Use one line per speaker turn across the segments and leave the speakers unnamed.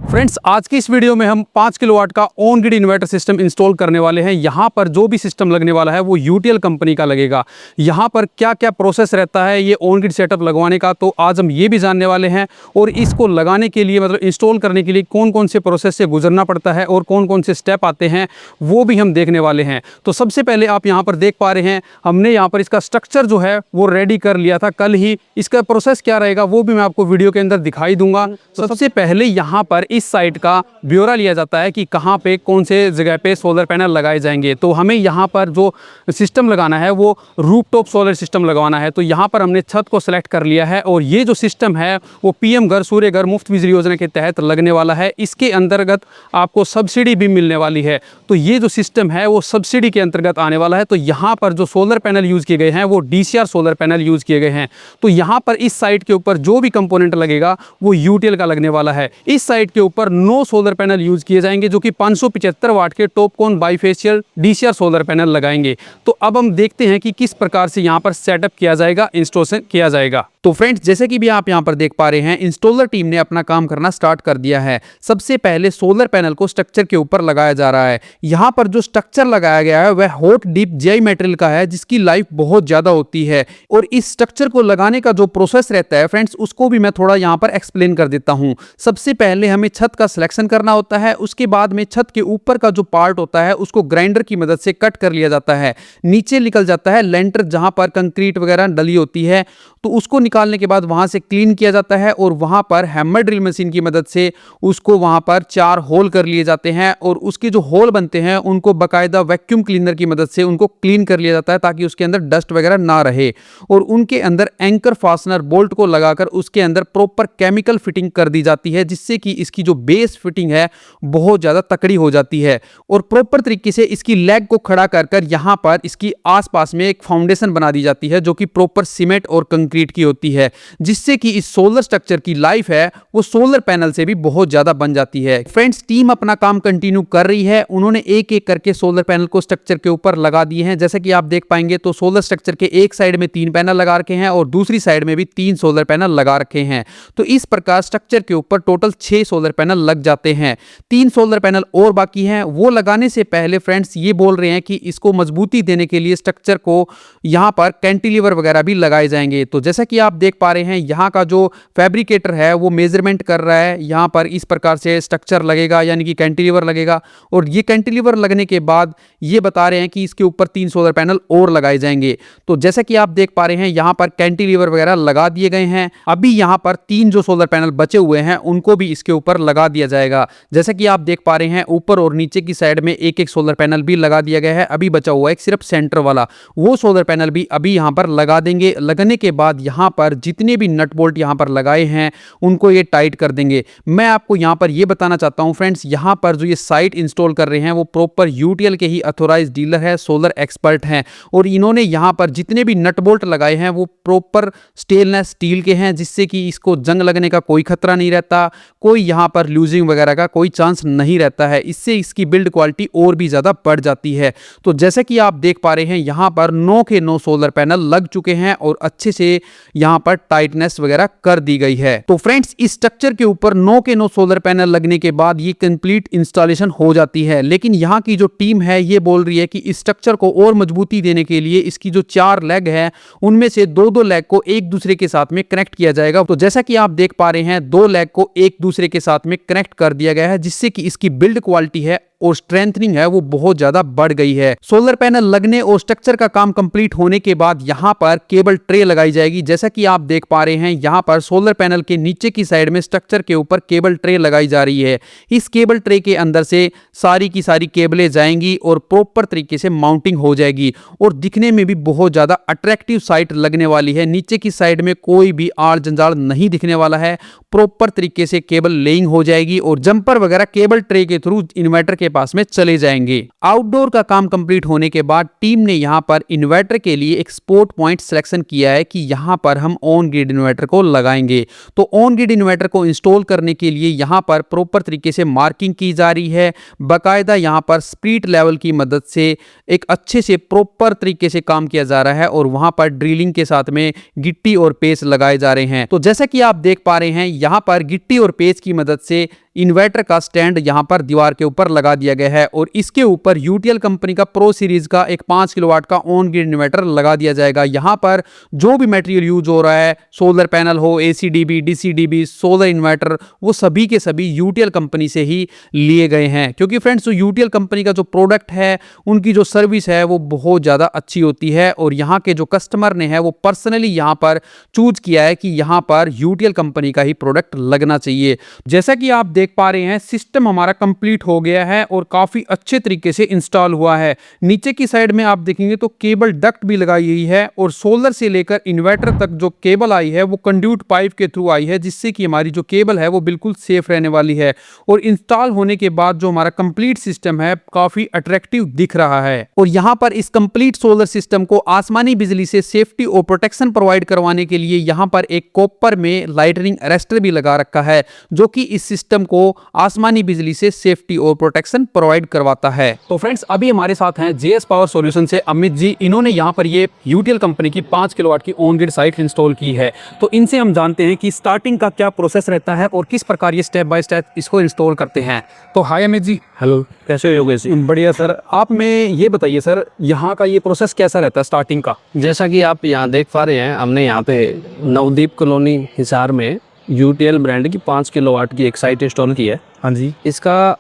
Friends, आज की इस वीडियो में हम 5 किलोवाट का on grid inverter system install करने वाले हैं। यहाँ पर जो भी सिस्टम लगने वाला है वो यूटीएल कंपनी का लगेगा। यहाँ पर क्या क्या प्रोसेस रहता है ये ऑन ग्रिड सेटअप लगवाने का, तो आज हम ये भी जानने वाले हैं। और इसको लगाने के लिए मतलब इंस्टॉल करने के लिए कौन कौन से प्रोसेस से गुजरना पड़ता है और कौन कौन से स्टेप आते हैं वो भी हम देखने वाले हैं। तो सबसे पहले आप यहाँ पर देख पा रहे हैं, हमने यहाँ पर इसका स्ट्रक्चर जो है वो रेडी कर लिया था कल ही। इसका प्रोसेस क्या रहेगा वो भी मैं आपको वीडियो के अंदर दिखाई दूंगा। सबसे पहले यहाँ पर इस साइट का ब्यौरा लिया जाता है कि कहाँ पे कौन से जगह पे सोलर पैनल लगाए जाएंगे। तो हमें यहाँ पर जो सिस्टम लगाना है वो रूफटॉप सोलर सिस्टम लगवाना है। तो यहाँ पर हमने छत को सिलेक्ट कर लिया है और ये जो सिस्टम है वो पीएम घर सूर्य घर मुफ्त बिजली योजना के तहत लगने वाला है। इसके अंतर्गत आपको सब्सिडी भी मिलने वाली है। तो ये जो सिस्टम है वो सब्सिडी के अंतर्गत आने वाला है। तो यहाँ पर जो सोलर पैनल यूज़ किए गए हैं वो DCR सोलर पैनल यूज़ किए गए हैं। तो यहाँ पर इस साइट के ऊपर जो भी कंपोनेंट लगेगा वो यूटीएल का लगने वाला है। इस साइट के ऊपर 9 सोलर पैनल यूज किए जाएंगे जो कि 575 वाट के Topcon bifacial DCR solar panel लगाएंगे। तो अब हम देखते हैं कि किस प्रकार से यहाँ पर सेटअप किया जाएगा, इंस्टॉलेशन किया जाएगा। तो फ्रेंड्स, जैसे कि भी आप यहाँ पर देख पा रहे हैं, इंस्टॉलर टीम ने अपना काम करना स्टार्ट कर दिया है। सबसे पहले सोलर पैनल को स्ट्रक्चर के ऊपर लगाया जा रहा है। यहाँ पर जो स्ट्रक्चर लगाया गया है वह हॉट डीप GI मटेरियल का है जिसकी लाइफ बहुत ज्यादा होती है। और इस स्ट्रक्चर को लगाने का जो प्रोसेस रहता है फ्रेंड्स, उसको भी मैं थोड़ा यहाँ पर एक्सप्लेन कर देता हूँ। सबसे पहले हमें छत का सिलेक्शन करना होता है। उसके बाद में छत के ऊपर का जो पार्ट होता है उसको ग्राइंडर की मदद से कट कर लिया जाता है। नीचे निकल जाता है लेंटर, जहां पर कंक्रीट वगैरह डली होती है। तो उसको निकालने के बाद वहां से क्लीन किया जाता है और वहां पर हैमर ड्रिल मशीन की मदद से उसको वहां पर 4 होल कर लिए जाते हैं। और उसके जो होल बनते हैं उनको बाकायदा वैक्यूम क्लीनर की मदद से उनको क्लीन कर लिया जाता है ताकि उसके अंदर डस्ट वगैरह ना रहे। और उनके अंदर एंकर फास्टनर बोल्ट को लगाकर उसके अंदर प्रॉपर केमिकल फिटिंग कर दी जाती है जिससे कि इसकी जो बेस फिटिंग है बहुत ज्यादा तकड़ी हो जाती है। और प्रॉपर तरीके से इसकी लेग को खड़ा कर कर यहां पर इसकी आसपास में एक फाउंडेशन बना दी जाती है जो कि प्रॉपर सीमेंट और कंक्रीट की होती है, जिससे कि इस सोलर स्ट्रक्चर की लाइफ है वो सोलर पैनल से भी बहुत ज्यादा बन जाती है। फ्रेंड्स, टीम अपना काम कंटिन्यू कर रही है। उन्होंने एक एक करके सोलर पैनल को स्ट्रक्चर के ऊपर लगा दिए हैं। जैसे कि आप देख पाएंगे तो सोलर स्ट्रक्चर के एक साइड में 3 पैनल लगा रखे हैं और दूसरी साइड में भी 3 सोलर पैनल लगा रखे हैं। तो इस प्रकार स्ट्रक्चर के ऊपर टोटल 6 सोलर पैनल लग जाते हैं। 3 सोलर पैनल और बाकी हैं। वो लगाने से पहले फ्रेंड्स ये बोल रहे हैं कि इसको मजबूती देने के लिए स्ट्रक्चर को यहां पर कैंटिलीवर वगैरह भी लगाए जाएंगे। तो जैसा कि आप देख पा रहे हैं यहां का जो फैब्रिकेटर है वो मेजरमेंट कर रहा है। यहां पर इस प्रकार से स्ट्रक्चर लगेगा यानी कि कैंटिलीवर लगेगा। और ये कैंटिलीवर लगने के बाद ये बता रहे हैं कि इसके ऊपर 3 सोलर पैनल और लगाए जाएंगे। तो जैसा कि आप देख पा रहे हैं यहां पर कैंटिलीवर वगैरह लगा दिए गए हैं। अभी यहां पर 3 जो सोलर पैनल बचे हुए हैं उनको भी इसके ऊपर लगा दिया जाएगा। जैसा कि आप देख पा रहे हैं ऊपर और नीचे की साइड में एक एक सोलर पैनल भी लगा दिया गया है। अभी बचा हुआ है सिर्फ सेंटर वाला, वो सोलर पैनल भी अभी यहां पर लगा देंगे। लगने के बाद यहां पर जितने भी नट बोल्ट यहां पर लगाए हैं उनको ये टाइट कर देंगे। मैं आपको यहां पर ये बताना चाहता हूं फ्रेंड्स, यहां पर जो ये साइट इंस्टॉल कर रहे हैं वो प्रॉपर यूटीएल के ही ऑथोराइज्ड डीलर है, सोलर एक्सपर्ट हैं। और इन्होंने यहां पर जितने भी नट बोल्ट लगाए हैं वो प्रॉपर स्टेनलेस स्टील के हैं जिससे कि इसको जंग लगने का कोई खतरा नहीं रहता, कोई यहां पर लूजिंग वगैरह का कोई चांस नहीं रहता है। इससे इसकी बिल्ड क्वालिटी और भी ज्यादा बढ़ जाती है। तो जैसे कि आप देख पा रहे हैं यहां पर 9 के 9 सोलर पैनल लग चुके हैं और अच्छे से यहां पर टाइटनेस वगैरह कर दी गई है। तो फ्रेंड्स, इस स्ट्रक्चर के ऊपर 9 के 9 सोलर पैनल लगने के बाद ये कंप्लीट इंस्टॉलेशन हो जाती है। लेकिन यहां की जो टीम है ये बोल रही है कि इस स्ट्रक्चर को और मजबूती देने के लिए इसकी जो 4 लेग है उनमें से 2-2 लेग को एक दूसरे के साथ में कनेक्ट किया जाएगा। तो जैसा कि आप देख पा रहे हैं 2 लेग को एक दूसरे के साथ में कनेक्ट कर दिया गया है जिससे कि इसकी बिल्ड क्वालिटी है और स्ट्रेंथनिंग है वो बहुत ज्यादा बढ़ गई है। सोलर पैनल लगने और स्ट्रक्चर का काम कंप्लीट होने के बाद यहां पर केबल ट्रे लगाई जाएगी। जैसा कि आप देख पा रहे हैं यहां पर सोलर पैनल के नीचे की साइड में स्ट्रक्चर के ऊपर केबल ट्रे लगाई जा रही है। इस केबल ट्रे के अंदर से सारी की सारी केबलें जाएंगी और प्रॉपर तरीके से माउंटिंग हो जाएगी और दिखने में भी बहुत ज्यादा अट्रैक्टिव साइट लगने वाली है। नीचे की साइड में कोई भी आड़ जंजाल नहीं दिखने वाला है। प्रॉपर तरीके से केबल लेइंग हो जाएगी और जंपर वगैरह केबल ट्रे के थ्रू इन्वर्टर के पास में चले जाएंगे। आउटडोर का काम कंप्लीट होने के बाद टीम ने यहां पर इन्वर्टर के लिए एक स्पॉट पॉइंट सिलेक्शन किया है कि यहां पर हम ऑन ग्रिड इन्वर्टर को लगाएंगे। तो ऑन ग्रिड इन्वर्टर को इंस्टॉल करने के लिए यहां पर प्रॉपर तरीके से मार्किंग की जा रही है। बाकायदा यहां पर स्प्रिट लेवल की मदद से एक अच्छे से प्रॉपर तरीके से काम किया जा रहा है और वहां पर ड्रिलिंग के साथ में गिट्टी और पेस्ट लगाए जा रहे हैं। तो जैसा कि आप देख पा रहे हैं यहां पर गिट्टी और पेस्ट की मदद से इन्वर्टर का स्टैंड यहाँ पर दीवार के ऊपर लगा दिया गया है और इसके ऊपर यूटीएल कंपनी का प्रो सीरीज का एक 5 किलोवाट का ऑन ग्रिड इन्वर्टर लगा दिया जाएगा। यहाँ पर जो भी मटेरियल यूज हो रहा है, सोलर पैनल हो, एसीडीबी, डीसीडीबी, सोलर इन्वर्टर, वो सभी के सभी यूटीएल कंपनी से ही लिए गए हैं। क्योंकि फ्रेंड्स जो यूटीएल कंपनी का जो प्रोडक्ट है, उनकी जो सर्विस है वो बहुत ज़्यादा अच्छी होती है और यहाँ के जो कस्टमर ने है वो पर्सनली यहाँ पर चूज किया है कि यहाँ पर यूटीएल कंपनी का ही प्रोडक्ट लगना चाहिए। जैसा कि आप देख पा रहे हैं, सिस्टम हमारा कंप्लीट हो गया है और काफ़ी अच्छे तरीके से इंस्टॉल हुआ है। नीचे की साइड में आप देखेंगे तो केबल डक्ट भी लगाई गई है और सोलर से लेकर इन्वर्टर तक जो केबल आई है वो कंड्यूट पाइप के थ्रू आई है, जिससे कि हमारी जो केबल है वो बिल्कुल सेफ रहने वाली है। और इंस्टॉल होने के बाद जो हमारा कंप्लीट सिस्टम है काफ़ी अट्रैक्टिव दिख रहा है। और यहाँ पर इस कंप्लीट सोलर सिस्टम को आसमानी बिजली से सेफ्टी और प्रोटेक्शन प्रोवाइड करवाने के लिए यहाँ पर एक कॉपर में लाइटनिंग अरेस्टर भी लगा रखा है, जो कि इस सिस्टम को आसमानी बिजली से सेफ्टी और प्रोटेक्शन प्रोवाइड करवाता है। तो फ्रेंड्स, अभी हमारे साथ हैं जेएस पावर सॉल्यूशन से अमित जी। इन्होंने यहाँ पर ये यूटीएल कंपनी की 5 किलोवाट की ऑन ग्रिड साइट इंस्टॉल की है। तो इनसे हम जानते हैं कि स्टार्टिंग का क्या प्रोसेस रहता है और किस प्रकार ये स्टेप बाय स्टेप इसको इंस्टॉल करते हैं। तो हाय अमित जी।
हेलो, कैसे हो योगेश जी?
बढ़िया सर। आप में ये बताइए सर, यहाँ का ये प्रोसेस कैसा रहता है स्टार्टिंग का?
जैसा कि आप यहाँ देख पा रहे हैं, हमने यहाँ पे नवदीप कॉलोनी हिसार में यूटीएल ब्रांड की 5 किलोवाट की एक साइट इंस्टॉल की है।
हाँ जी।
इसका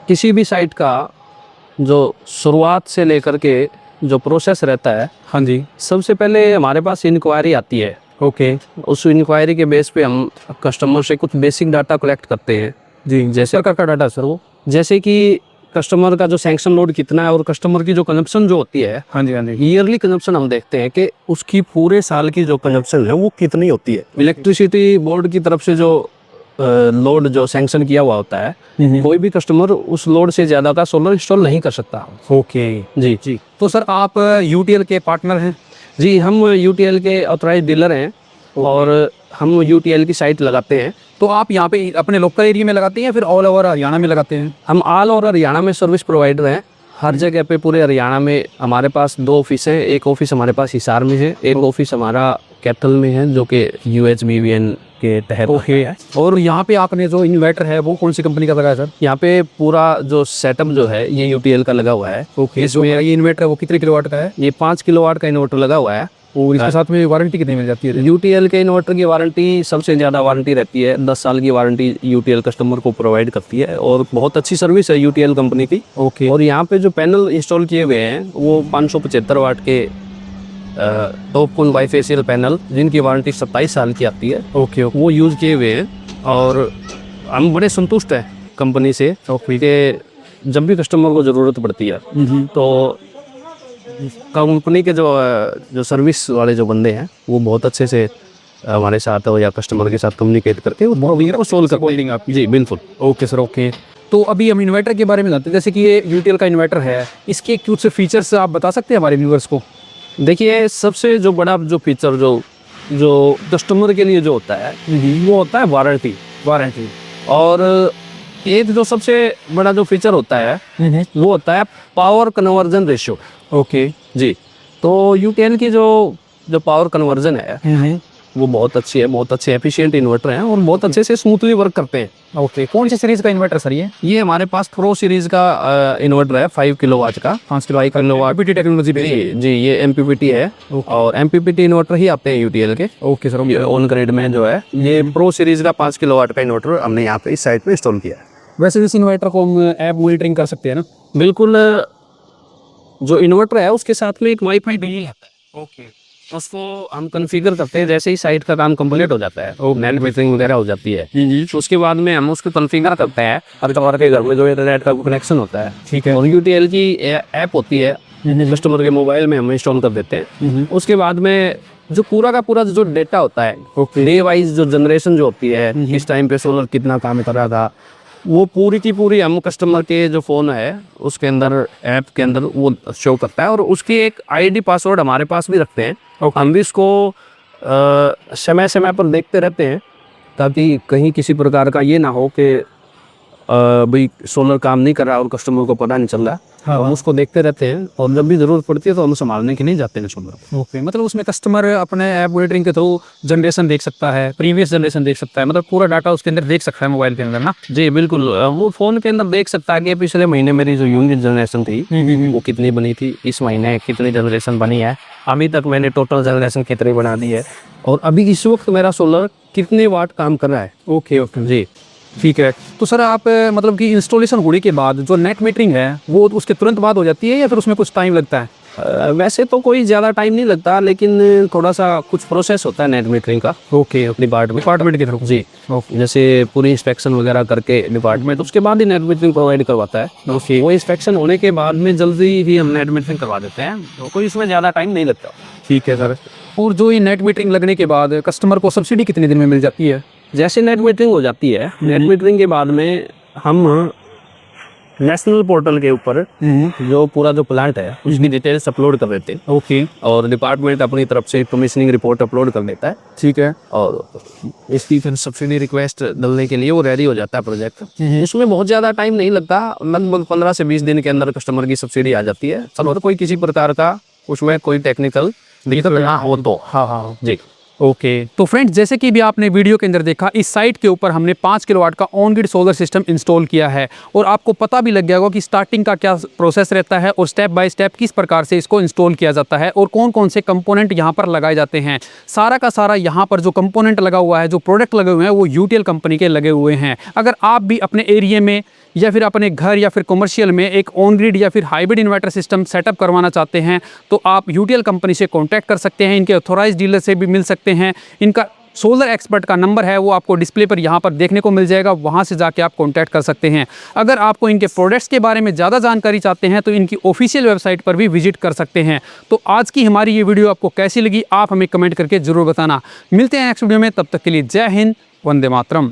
किसी भी साइट का जो शुरुआत से लेकर के जो प्रोसेस रहता है,
हाँ जी।
सबसे पहले हमारे पास इंक्वायरी आती है।
ओके।
उस इंक्वायरी के बेस पे हम कस्टमर से कुछ बेसिक डाटा कलेक्ट करते हैं।
जी,
जैसे
प्रकार का डाटा सर वो?
जैसे कि कस्टमर का जो सैंक्शन लोड कितना है और कस्टमर की जो कंजप्शन जो होती है,
हाँ जी, हाँ जी।
ईयरली कंजप्शन हम देखते हैं कि उसकी पूरे साल की जो कंजप्शन है वो कितनी होती है। इलेक्ट्रिसिटी बोर्ड की तरफ से जो लोड जो सैंक्शन किया हुआ होता है, कोई भी कस्टमर उस लोड से ज़्यादा का सोलर इंस्टॉल नहीं कर सकता।
ओके
जी
जी। तो सर आप यूटीएल के पार्टनर हैं?
जी, हम यूटीएल के ऑथराइज डीलर हैं और हम यूटीएल की साइट लगाते हैं।
तो आप यहाँ पे अपने लोकल एरिया में लगाते हैं या फिर ऑल ओवर हरियाणा में लगाते हैं?
हम ऑल ओवर हरियाणा में सर्विस प्रोवाइडर हैं। हर जगह पे पूरे हरियाणा में हमारे पास 2 ऑफिस हैं। एक ऑफिस हमारे पास हिसार में है, एक ऑफिस हमारा कैथल में है जो कि UHBVN के तहत
है। और यहाँ पे आपने जो इन्वर्टर है वो कौन सी कंपनी का लगाया सर?
यहाँ पे पूरा जो सेटअप जो है ये यूटीएल का लगा हुआ है।
ओके। इसमें ये इन्वर्टर वो कितने किलोवाट का है?
ये 5 किलोवाट का इन्वर्टर लगा हुआ है।
और इसके साथ में वारंटी कितनी मिल जाती है?
यूटीएल के इन्वर्टर की वारंटी सबसे ज़्यादा वारंटी रहती है। 10 साल की वारंटी यूटीएल कस्टमर को प्रोवाइड करती है और बहुत अच्छी सर्विस है यूटीएल कंपनी की।
ओके।
और यहाँ पे जो पैनल इंस्टॉल किए हुए हैं वो 575 वाट के टॉप कूल बाइफेशियल पैनल, जिनकी वारंटी 27 साल की आती है।
ओके।
वो यूज़ किए हुए हैं और हम बड़े संतुष्ट हैं कंपनी से कि जब भी कस्टमर को ज़रूरत पड़ती है तो कंपनी के जो सर्विस वाले जो बंदे हैं वो बहुत अच्छे से हमारे साथ या कस्टमर के साथ कम्युनिकेट करके वो सोल्व करते हैं। जी बिल्कुल।
Okay sir, okay. तो अभी हम इन्वर्टर के बारे में जानते हैं। जैसे कि ये यूटीएल का इन्वर्टर है, इसके कुछ फीचर्स आप बता सकते हैं हमारे व्यूअर्स को?
देखिए, सबसे जो बड़ा जो फीचर जो कस्टमर के लिए जो होता है वो होता है वारंटी। और एक जो सबसे बड़ा जो फीचर होता है वो होता है पावर कन्वर्जन रेशियो।
ओके
जी। तो यूटीएल की जो पावर कन्वर्जन है वो बहुत अच्छी है, बहुत अच्छे एफिशिएंट इन्वर्टर हैं और बहुत अच्छे से स्मूथली वर्क करते हैं।
ओके। कौन सी सीरीज का इन्वर्टर सर ये
हमारे पास प्रो सीरीज का इन्वर्टर है 5 किलोवाट का।
5 किलोवाट MPPT टेक्नोलॉजी पे?
जी, ये MPPT है और MPPT इन्वर्टर ही आते हैं यूटीएल के।
Okay sir.
ऑन ग्रिड में जो है ये प्रो सीरीज का 5 किलोवाट का इन्वर्टर हमने यहाँ पे इस साइट पे इंस्टॉल किया है।
वैसे इस इन्वर्टर को हम ऐप मॉनिटरिंग कर सकते हैं ना?
बिल्कुल। जो इन्वर्टर है उसके साथ में एक वाईफाई भी आता है। ओके। उसको हम कॉन्फ़िगर करते हैं जैसे ही साइट का काम कंप्लीट हो जाता है, नेट मीटरिंग वगैरह हो जाती है, तो उसके बाद में हम उसको कॉन्फ़िगर करते हैं हर कस्टमर के घर में जो इंटरनेट का कनेक्शन होता है। ठीक है। और यूटीएल की ऐप होती है, कस्टमर के मोबाइल में हम इंस्टॉल कर देते हैं। उसके बाद में जो पूरा का पूरा जो डेटा होता है, डे वाइज जो जनरेशन जो होती है, किस टाइम पे सोलर कितना काम कर रहा था, वो पूरी की पूरी हम कस्टमर के जो फ़ोन है उसके अंदर, ऐप के अंदर वो शो करता है। और उसकी एक आईडी पासवर्ड हमारे पास भी रखते हैं। हम भी इसको समय समय पर देखते रहते हैं ताकि कहीं किसी प्रकार का ये ना हो कि भाई सोलर काम नहीं कर रहा और कस्टमर को पता नहीं चल रहा, हम उसको देखते रहते हैं और जब भी ज़रूरत पड़ती है तो हम संभालने के लिए जाते हैं सोलर।
ओके, मतलब उसमें कस्टमर अपने ऐप मॉनिटरिंग के थ्रू जनरेशन देख सकता है, प्रीवियस जनरेशन देख सकता है, मतलब पूरा डाटा उसके अंदर देख सकता है मोबाइल के अंदर ना।
जी बिल्कुल, वो फ़ोन के अंदर देख सकता है कि पिछले महीने मेरी जो यूनिट जनरेशन थी वो कितनी बनी थी, इस महीने कितनी जनरेशन बनी है, अभी तक मैंने टोटल जनरेशन कितनी बना दी है, और अभी इस वक्त मेरा सोलर कितने वाट काम कर रहा है।
ओके ओके,
जी
ठीक है। तो सर आप मतलब कि इंस्टॉलेशन होने के बाद जो नेट मीटरिंग है वो उसके तुरंत बाद हो जाती है या फिर उसमें कुछ टाइम लगता है?
वैसे तो कोई ज़्यादा टाइम नहीं लगता, लेकिन थोड़ा सा कुछ प्रोसेस होता है नेट मीटरिंग का।
ओके,
डिपार्टमेंट
के थ्रू।
जी, जैसे पूरी इंस्पेक्शन वगैरह करके डिपार्टमेंट उसके बाद ही नेट मीटरिंग प्रोवाइड करवाता है।
ओके,
वो इंस्पेक्शन होने के बाद में जल्दी ही हम नेट मीटरिंग करवा देते हैं, तो कोई इसमें ज़्यादा टाइम नहीं लगता।
ठीक है सर। और जो ये नेट मीटरिंग लगने के बाद कस्टमर को सब्सिडी कितने दिन में मिल जाती है?
जैसे नेट मीटरिंग हो जाती है, नेट मीटरिंग के बाद में हम नेशनल पोर्टल के ऊपर जो पूरा जो प्लांट है उसकी डिटेल्स अपलोड कर देते हैं।
ओके,
और डिपार्टमेंट अपनी तरफ से कमीशनिंग रिपोर्ट अपलोड कर देता है,
ठीक है।
और इसकी फिर सब्सिडी रिक्वेस्ट डालने के लिए वो रेडी हो जाता है प्रोजेक्ट। इसमें बहुत ज़्यादा टाइम नहीं लगता, लगभग 15 से 20 दिन के अंदर कस्टमर की सब्सिडी आ जाती है। अगर कोई किसी प्रकार का उसमें कोई टेक्निकल दिक्कत ना हो तो।
हाँ
जी
ओके। तो फ्रेंड्स, जैसे कि भी आपने वीडियो के अंदर देखा, इस साइट के ऊपर हमने 5 किलोवाट का on grid solar system install किया है और आपको पता भी लग गया होगा कि स्टार्टिंग का क्या प्रोसेस रहता है और स्टेप बाय स्टेप किस प्रकार से इसको इंस्टॉल किया जाता है और कौन कौन से कंपोनेंट यहाँ पर लगाए जाते हैं। सारा का सारा यहाँ पर जो कंपोनेंट लगा हुआ है, जो प्रोडक्ट लगे हुए हैं, वो यूटीएल कंपनी के लगे हुए हैं। अगर आप भी अपने एरिया में या फिर अपने घर या फिर कमर्शियल में एक ऑन ग्रिड या फिर हाइब्रिड इन्वर्टर सिस्टम सेटअप करवाना चाहते हैं तो आप यूटीएल कंपनी से कांटेक्ट कर सकते हैं। इनके ऑथोराइज्ड डीलर से भी मिल सकते हैं। इनका सोलर एक्सपर्ट का नंबर है वो आपको डिस्प्ले पर यहाँ पर देखने को मिल जाएगा, वहाँ से जाके आप कांटेक्ट कर सकते हैं। अगर आपको इनके प्रोडक्ट्स के बारे में ज़्यादा जानकारी चाहते हैं तो इनकी ऑफिशियल वेबसाइट पर भी विजिट कर सकते हैं। तो आज की हमारी ये वीडियो आपको कैसी लगी आप हमें कमेंट करके ज़रूर बताना। मिलते हैं नेक्स्ट वीडियो में, तब तक के लिए जय हिंद, वंदे मातरम।